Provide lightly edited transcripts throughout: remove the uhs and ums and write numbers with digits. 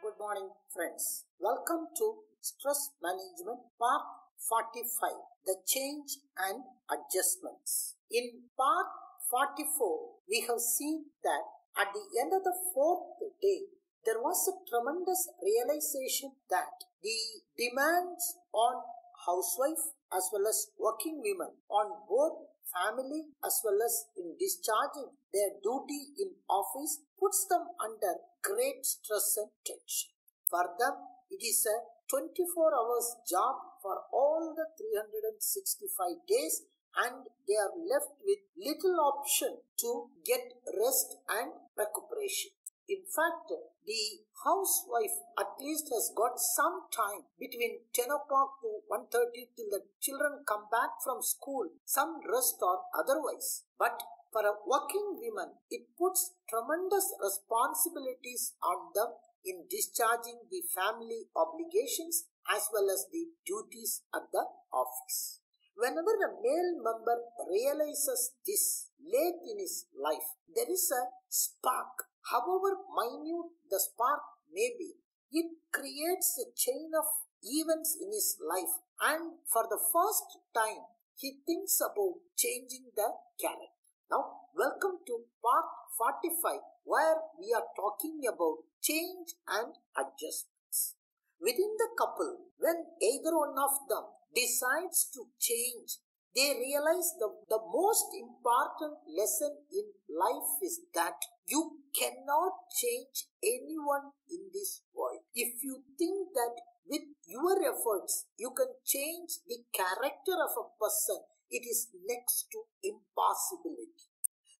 Good morning, friends. Welcome to Stress Management Part 45, The Change and Adjustments. In Part 44, we have seen that at the end of the fourth day, there was a tremendous realization that the demands on housewife as well as working women on both family as well as in discharging their duty in office puts them under great stress and tension. For them, it is a 24 hours job for all the 365 days, and they are left with little option to get rest and recuperation. In fact, the housewife at least has got some time between 10 o'clock to 1:30 till the children come back from school, some rest or otherwise. But for a working woman, it puts tremendous responsibilities on them in discharging the family obligations as well as the duties at the office. Whenever a male member realizes this late in his life, there is a spark. However minute the spark may be, it creates a chain of events in his life, and for the first time, he thinks about changing the character. Now, welcome to part 45, where we are talking about change and adjustments. Within the couple, when either one of them decides to change, they realize the most important lesson in life is that you cannot change anyone in this world. If you think that with your efforts you can change the character of a person, it is next to impossibility.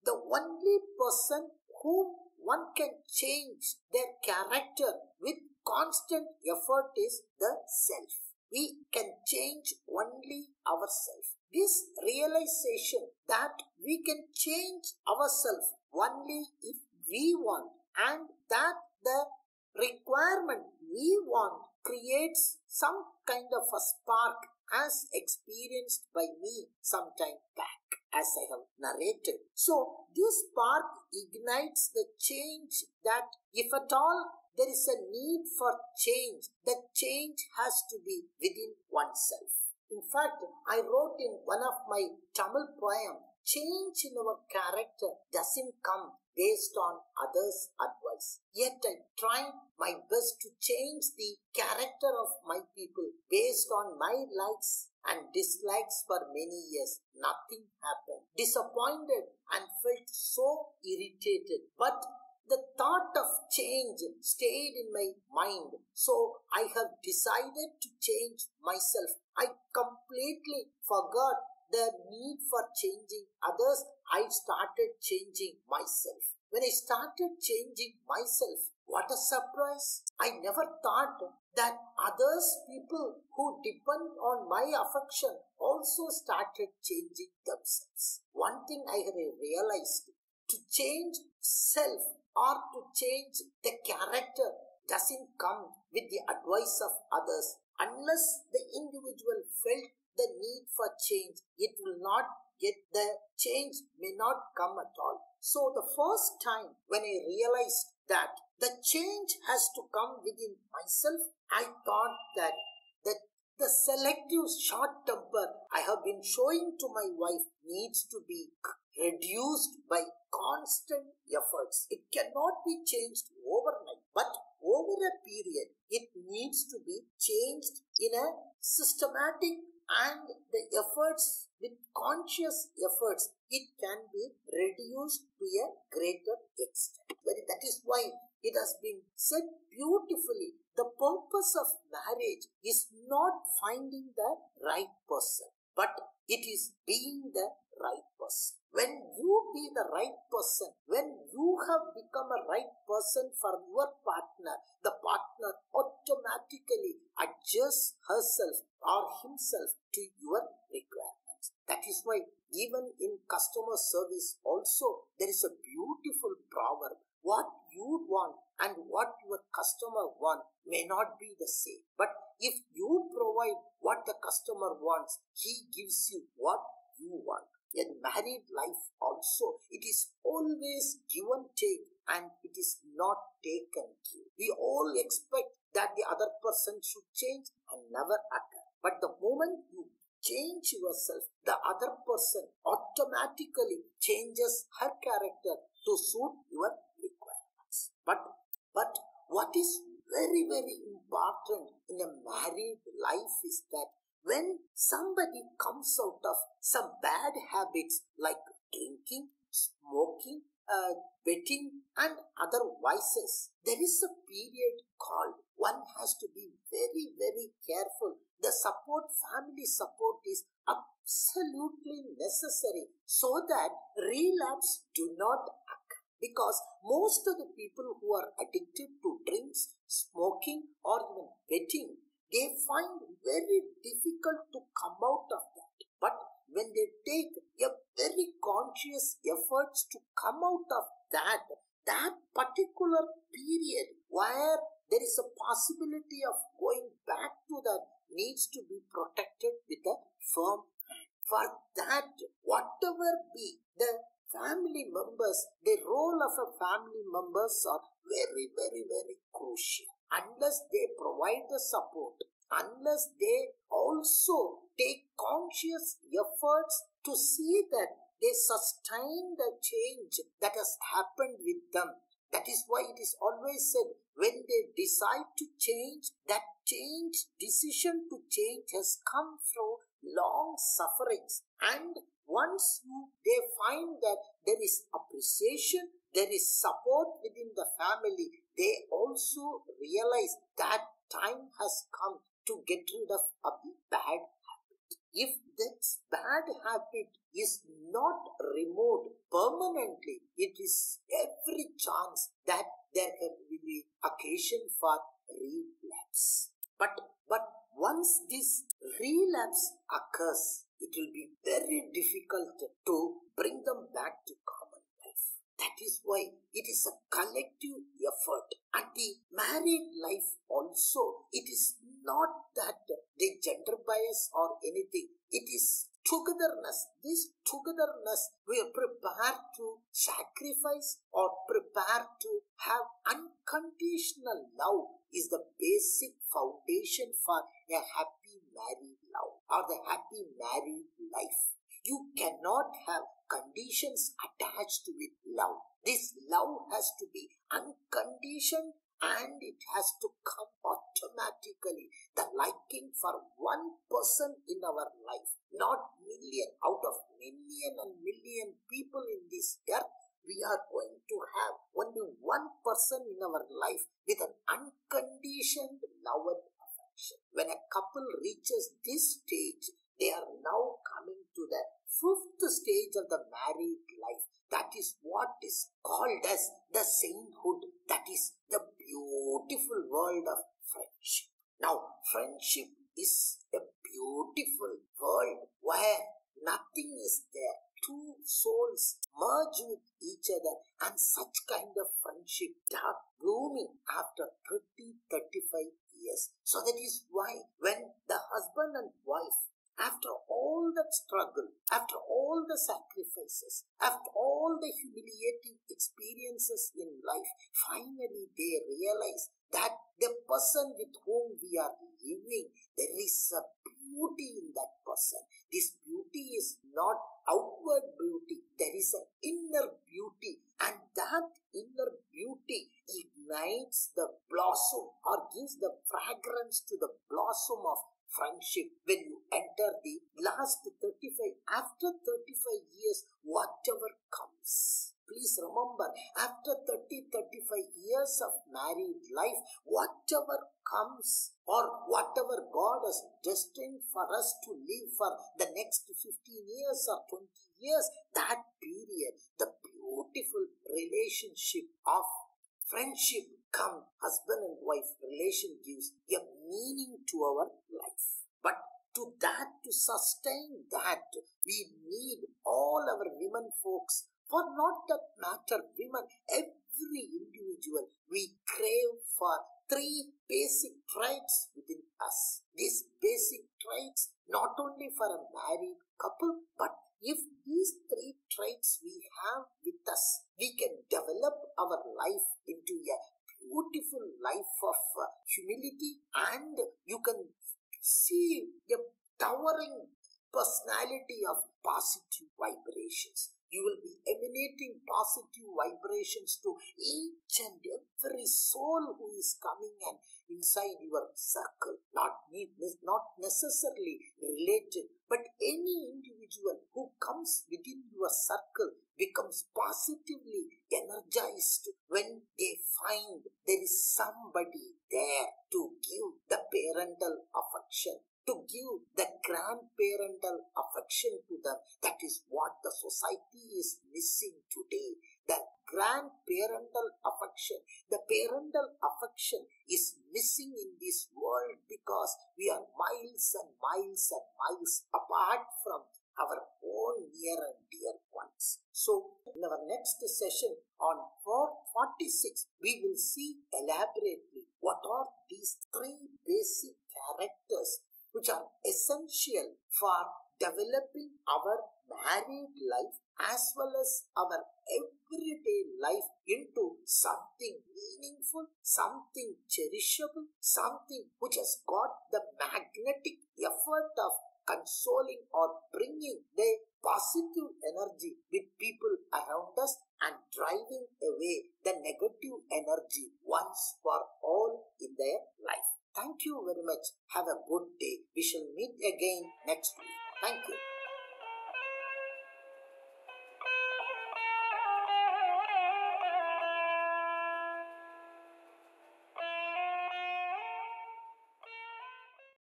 The only person whom one can change their character with constant effort is the self. We can change only ourselves. This realization that we can change ourselves only if we want, and that the requirement we want creates some kind of a spark, as experienced by me some time back, as I have narrated. So this spark ignites the change that, if at all there is a need for change, the change has to be within oneself. In fact, I wrote in one of my Tamil poems, change in our character doesn't come based on others' advice. Yet I tried my best to change the character of my people based on my likes and dislikes for many years. Nothing happened. Disappointed and felt so irritated. But the thought of change stayed in my mind. So I have decided to change myself. I completely forgot the need for changing others. I started changing myself. When I started changing myself, what a surprise! I never thought that others, people who depend on my affection, also started changing themselves. One thing I have realized, to change self or to change the character doesn't come with the advice of others. Unless the individual felt the need for change, it will not get, the change may not come at all. So the first time when I realized that the change has to come within myself, I thought that the selective short temper I have been showing to my wife needs to be reduced by constant efforts. It cannot be changed overnight, but over a period, it needs to be changed in a systematic, and the efforts, with conscious efforts, it can be reduced to a greater extent. That is why it has been said beautifully, the purpose of marriage is not finding the right person, but it is being the right person. When you be the right person, when you have become a right person for your partner, the partner automatically adjusts herself or himself to your requirements. That is why even in customer service also there is a beautiful proverb. What you want and what your customer wants may not be the same. But if you provide what the customer wants, he gives you what you want. In married life also, it is always give and take, and it is not take and give. We all expect that the other person should change and never occur. But the moment you change yourself, the other person automatically changes her character to suit your requirements. But what is very, very important in a married life is that when somebody comes out of some bad habits like drinking, smoking, betting and other vices, there is a period called one has to be very, very careful. The support, family support is absolutely necessary so that relapse do not occur. Because most of the people who are addicted to drinks, smoking or even betting, they find very difficult to come out of that. But when they take a very conscious efforts to come out of that particular period where there is a possibility of going back to that needs to be protected with a firm hand. For that, whatever be the family members, the role of a family members are very, very, very crucial. Unless they provide the support, unless they also take conscious efforts to see that they sustain the change that has happened with them. That is why it is always said, when they decide to change, that decision to change has come through long sufferings. And once they find that there is appreciation, there is support within the family, they also realize that time has come to get rid of a bad habit. If that bad habit is not removed permanently, it is every chance that there can be occasion for relapse. But once this relapse occurs, it will be very difficult to bring them back to common life. That is why it is a collective effort. And the married life also, it is not that the gender bias or anything. It is togetherness. This togetherness, we are prepared to sacrifice or prepared to have unconditional love is the basic foundation for a happy married love or the happy married life. You cannot have conditions attached with love. This love has to be unconditioned and it has to come automatically. The liking for one person in our life, not million. Out of million and million people in this earth, we are going to have only one person in our life with an unconditioned love and affection. When a couple reaches this stage, they are now coming to the fifth stage of the married life. That is what is called as the sainthood. That is the beautiful world of friendship. Now, friendship is a beautiful world where nothing is there. Two souls merge with each other and such kind of friendship start blooming after 30-35 years. So that is why when the husband and wife, after all that struggle, after all the sacrifices, after all the humiliating experiences in life, finally they realize that the person with whom we are living, there is a beauty in that person. This beauty is not outward beauty. There is an inner beauty, and that inner beauty ignites the blossom or gives the fragrance to the blossom of friendship. When you enter the last 35, after 35 years, whatever comes, please remember, after 30-35 years of married life, whatever comes or whatever God has destined for us to live for the next 15 years or 20 years, that period, the beautiful relationship of friendship come, husband and wife relation gives a meaning to our life. But to sustain that, we need all our women folks, for not that matter women, every individual, we crave for 3 basic traits within us. These basic traits, not only for a married couple, but if these we can develop our life into a beautiful life of humility, and you can see a towering personality of positive vibrations. You will be emanating positive vibrations to each and every soul who is coming and inside your circle. Not necessarily related, but any individual who comes within your circle becomes positively energized when they find there is somebody there to give the parental affection, to give the grandparental affection to them. That is what the society is missing today. The grandparental affection, the parental affection is missing in this world because we are miles and miles and miles apart from our own near and dear ones. So, in our next session on 46, we will see elaborately what are these three basic characters which are essential for developing our married life as well as our everyday life into something meaningful, something cherishable, something which has got the magnetic effort of consoling or bringing the positive energy with people around us and driving away the negative energy once for all in their life. Thank you very much. Have a good day. We shall meet again next week. Thank you.